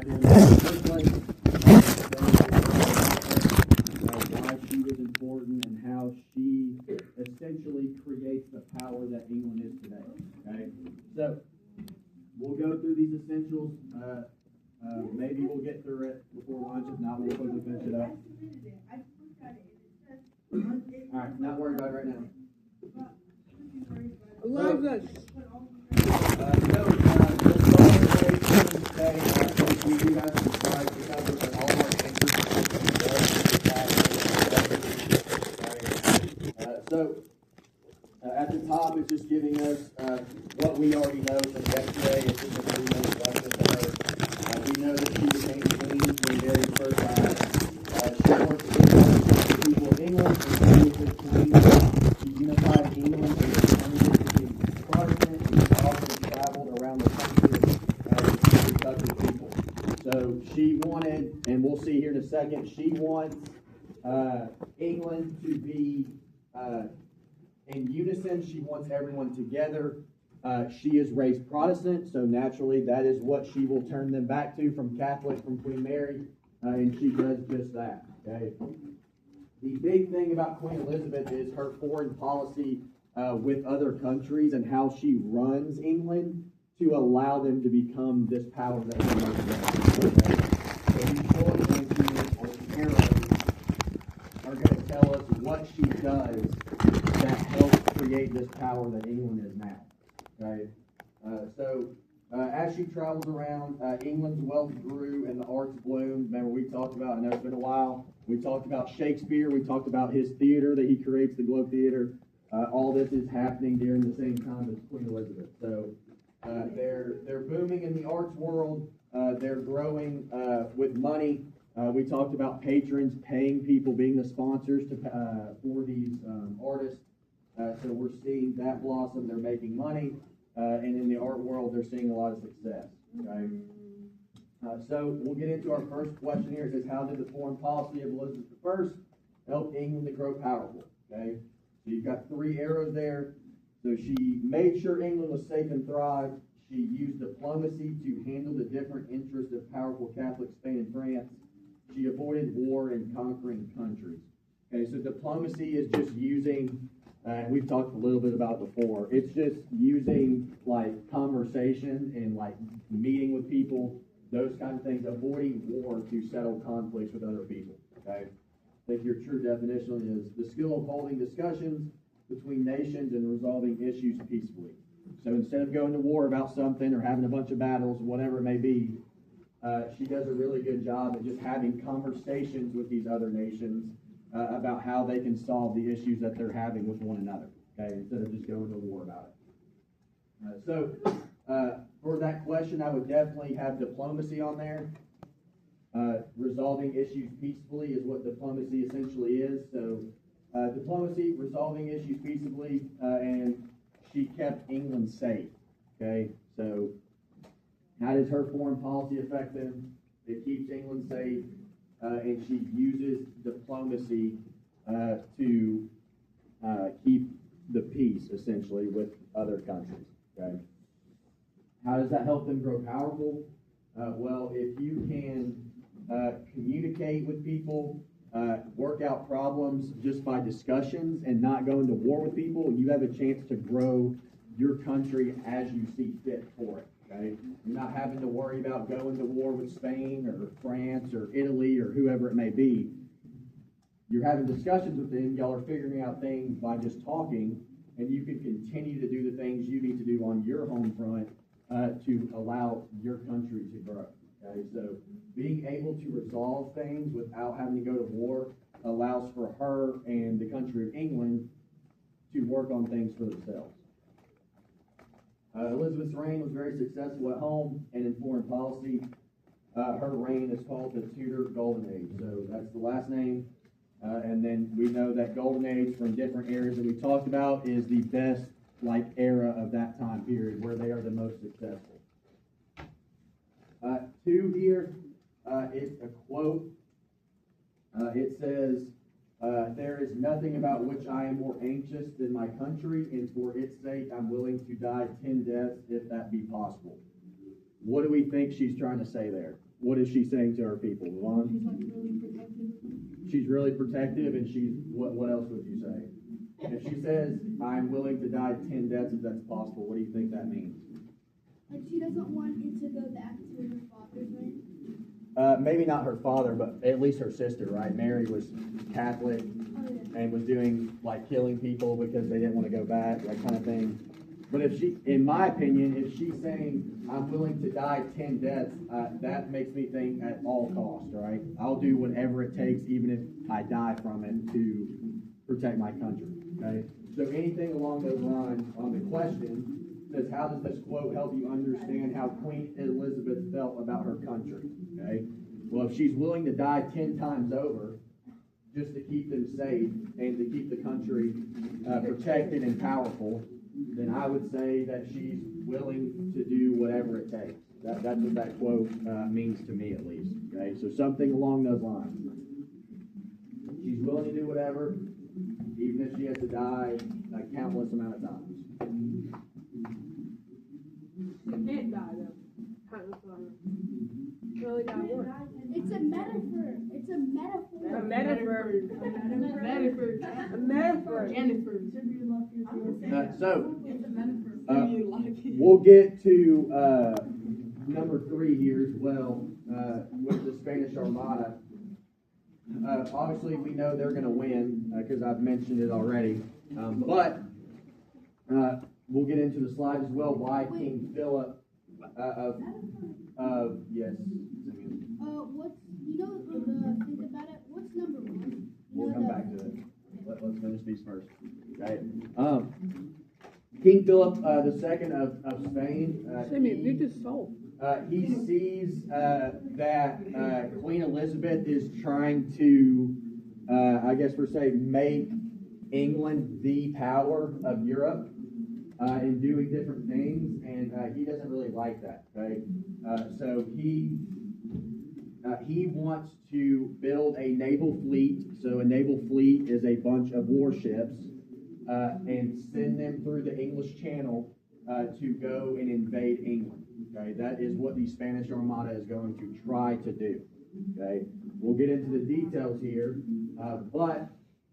had him in the first place, why she was important and how she essentially creates the power that England is today. Okay, so we'll go through these essentials. Maybe we'll get through it before lunch. If not, we'll quickly finish it up. All right, not worried about it right now. I love this. We do have some slides to cover, but all our answers at the top, it's just giving us what we already know from yesterday. It's just a 3-minute lesson for her. We know that she became queen when Mary first died. She worked with the people of England, and she was the queen. She unified England and turned it to be Protestant, and she also traveled around the country to touch the people. So she wanted, and we'll see here in a second, she wants England to be in unison. She wants everyone together. She is raised Protestant, so naturally that is what she will turn them back to from Catholic, from Queen Mary, and she does just that. Okay. The big thing about Queen Elizabeth is her foreign policy with other countries and how she runs England to allow them to become this power that they are today. So these bullet points here, or the arrows, are going to tell us what she does that helps create this power that England is now. Okay, as she travels around, England's wealth grew and the arts bloomed. Remember, we talked about, I know it's been a while, we talked about Shakespeare, we talked about his theater that he creates, the Globe Theater. All this is happening during the same time as Queen Elizabeth. So they're booming in the arts world. They're growing with money. We talked about patrons paying people, being the sponsors for these artists. So we're seeing that blossom. They're making money. And in the art world, they're seeing a lot of success. Okay? So we'll get into our first question here. It says, how did the foreign policy of Elizabeth I help England to grow powerful? Okay? So you've got 3 arrows there. So she made sure England was safe and thrived. She used diplomacy to handle the different interests of powerful Catholic Spain and France. She avoided war and conquering countries. Okay, so diplomacy is just using, we've talked a little bit about it before, it's just using like conversation and like meeting with people, those kind of things, avoiding war to settle conflicts with other people. Okay, I think your true definition is the skill of holding discussions between nations and resolving issues peacefully. So instead of going to war about something or having a bunch of battles, whatever it may be, she does a really good job at just having conversations with these other nations about how they can solve the issues that they're having with one another, okay, instead of just going to war about it. For that question, I would definitely have diplomacy on there. Resolving issues peacefully is what diplomacy essentially is. So diplomacy, resolving issues peaceably, and she kept England safe. Okay, so how does her foreign policy affect them? It keeps England safe, and she uses diplomacy to keep the peace, essentially, with other countries. Okay, how does that help them grow powerful? Well, if you can communicate with people, work out problems just by discussions and not go into war with people, you have a chance to grow your country as you see fit for it. Okay? You're not having to worry about going to war with Spain or France or Italy or whoever it may be. You're having discussions with them. Y'all are figuring out things by just talking, and you can continue to do the things you need to do on your home front to allow your country to grow. Okay? So being able to resolve things without having to go to war allows for her and the country of England to work on things for themselves. Elizabeth's reign was very successful at home and in foreign policy. Her reign is called the Tudor Golden Age. So that's the last name. And then we know that Golden Age from different areas that we talked about is the best era of that time period where they are the most successful. 2 here, it's a quote. It says, there is nothing about which I am more anxious than my country, and for its sake I'm willing to die 10 deaths if that be possible. What do we think she's trying to say there? what is she saying to her people? Ron? She's like really protective. She's really protective, and she's, what else would you say? If she says, I'm willing to die 10 deaths if that's possible, what do you think that means? Like she doesn't want it to go back to her father's land. Maybe not her father, but at least her sister, right? Mary was Catholic and was doing, like, killing people because they didn't want to go back, that kind of thing. But if she, in my opinion, if she's saying, I'm willing to die 10 deaths, that makes me think at all costs, right? I'll do whatever it takes, even if I die from it, to protect my country, okay? So anything along those lines on the question says, how does this quote help you understand how Queen Elizabeth felt about her country, okay? Well, if she's willing to die 10 times over just to keep them safe and to keep the country protected and powerful, then I would say that she's willing to do whatever it takes. That's what that quote means to me, at least. Okay, so something along those lines. She's willing to do whatever, even if she has to die a countless amount of times. She can't die though. Really die once. It's a metaphor. It's a metaphor. A metaphor. A metaphor. Jennifer. So, It's a metaphor. we'll get to number 3 here as well, with the Spanish Armada. Obviously, we know they're going to win because I've mentioned it already. But we'll get into the slide as well. Why King Philip yes. What's think about it? What's number 1? We'll come back to it. Let's finish these first. Okay. King Philip II of Spain. He sees that Queen Elizabeth is trying to, I guess per se, make England the power of Europe and doing different things, and he doesn't really like that. Okay, so he wants to build a naval fleet. So a naval fleet is a bunch of warships, and send them through the English Channel to go and invade England. Okay, that is what the Spanish Armada is going to try to do. Okay, we'll get into the details here, but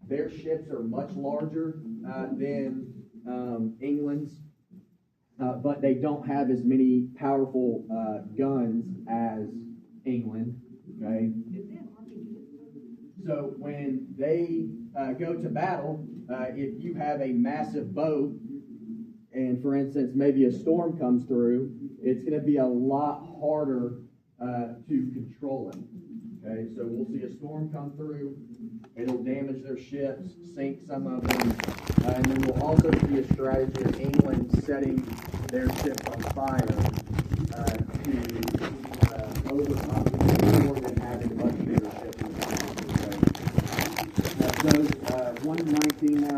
their ships are much larger than England's, but they don't have as many powerful guns as England. Okay, so when they go to battle, if you have a massive boat, and for instance, maybe a storm comes through, it's going to be a lot harder to control it. Okay, so we'll see a storm come through, it'll damage their ships, sink some of them, and then we'll also see a strategy of England setting their ships on fire to overcome